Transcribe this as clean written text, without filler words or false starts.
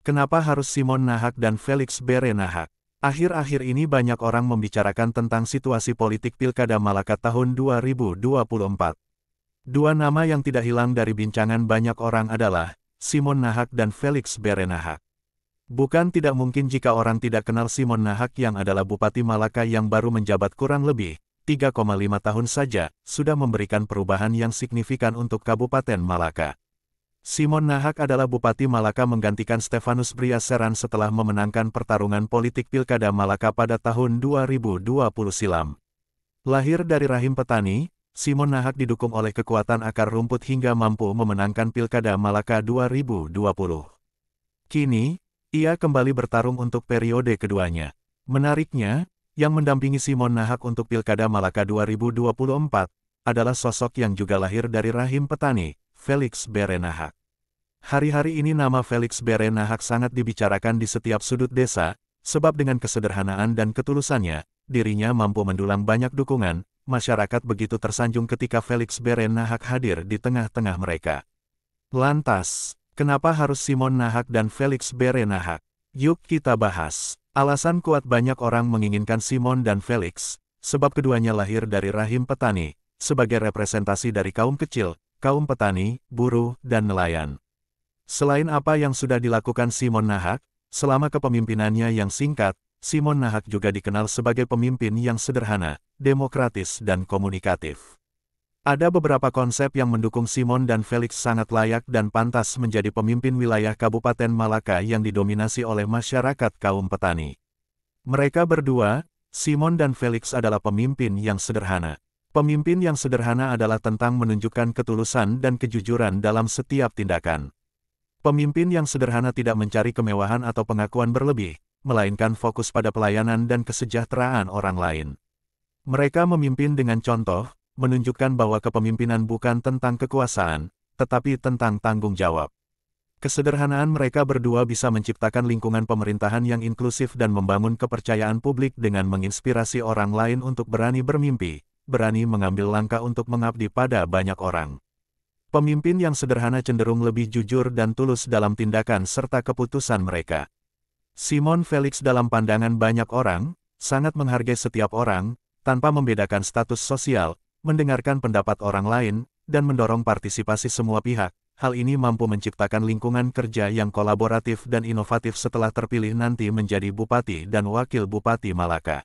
Kenapa harus Simon Nahak dan Felix Berenahak? Akhir-akhir ini banyak orang membicarakan tentang situasi politik Pilkada Malaka tahun 2024. Dua nama yang tidak hilang dari bincangan banyak orang adalah Simon Nahak dan Felix Berenahak. Bukan tidak mungkin jika orang tidak kenal Simon Nahak yang adalah Bupati Malaka yang baru menjabat kurang lebih 3,5 tahun saja, sudah memberikan perubahan yang signifikan untuk Kabupaten Malaka. Simon Nahak adalah Bupati Malaka menggantikan Stefanus Briaseran setelah memenangkan pertarungan politik Pilkada Malaka pada tahun 2020 silam. Lahir dari rahim petani, Simon Nahak didukung oleh kekuatan akar rumput hingga mampu memenangkan Pilkada Malaka 2020. Kini, ia kembali bertarung untuk periode keduanya. Menariknya, yang mendampingi Simon Nahak untuk Pilkada Malaka 2024 adalah sosok yang juga lahir dari rahim petani, Felix Berenahak. Hari-hari ini nama Felix Berenahak sangat dibicarakan di setiap sudut desa, sebab dengan kesederhanaan dan ketulusannya, dirinya mampu mendulang banyak dukungan. Masyarakat begitu tersanjung ketika Felix Berenahak hadir di tengah-tengah mereka. Lantas, kenapa harus Simon Nahak dan Felix Berenahak? Yuk kita bahas. Alasan kuat banyak orang menginginkan Simon dan Felix, sebab keduanya lahir dari rahim petani, sebagai representasi dari kaum kecil, kaum petani, buruh, dan nelayan. Selain apa yang sudah dilakukan Simon Nahak, selama kepemimpinannya yang singkat, Simon Nahak juga dikenal sebagai pemimpin yang sederhana, demokratis dan komunikatif. Ada beberapa konsep yang mendukung Simon dan Felix sangat layak dan pantas menjadi pemimpin wilayah Kabupaten Malaka yang didominasi oleh masyarakat kaum petani. Mereka berdua, Simon dan Felix adalah pemimpin yang sederhana. Pemimpin yang sederhana adalah tentang menunjukkan ketulusan dan kejujuran dalam setiap tindakan. Pemimpin yang sederhana tidak mencari kemewahan atau pengakuan berlebih, melainkan fokus pada pelayanan dan kesejahteraan orang lain. Mereka memimpin dengan contoh, menunjukkan bahwa kepemimpinan bukan tentang kekuasaan, tetapi tentang tanggung jawab. Kesederhanaan mereka berdua bisa menciptakan lingkungan pemerintahan yang inklusif dan membangun kepercayaan publik dengan menginspirasi orang lain untuk berani bermimpi, berani mengambil langkah untuk mengabdi pada banyak orang. Pemimpin yang sederhana cenderung lebih jujur dan tulus dalam tindakan serta keputusan mereka. Simon Felix dalam pandangan banyak orang, sangat menghargai setiap orang, tanpa membedakan status sosial, mendengarkan pendapat orang lain, dan mendorong partisipasi semua pihak. Hal ini mampu menciptakan lingkungan kerja yang kolaboratif dan inovatif setelah terpilih nanti menjadi Bupati dan Wakil Bupati Malaka.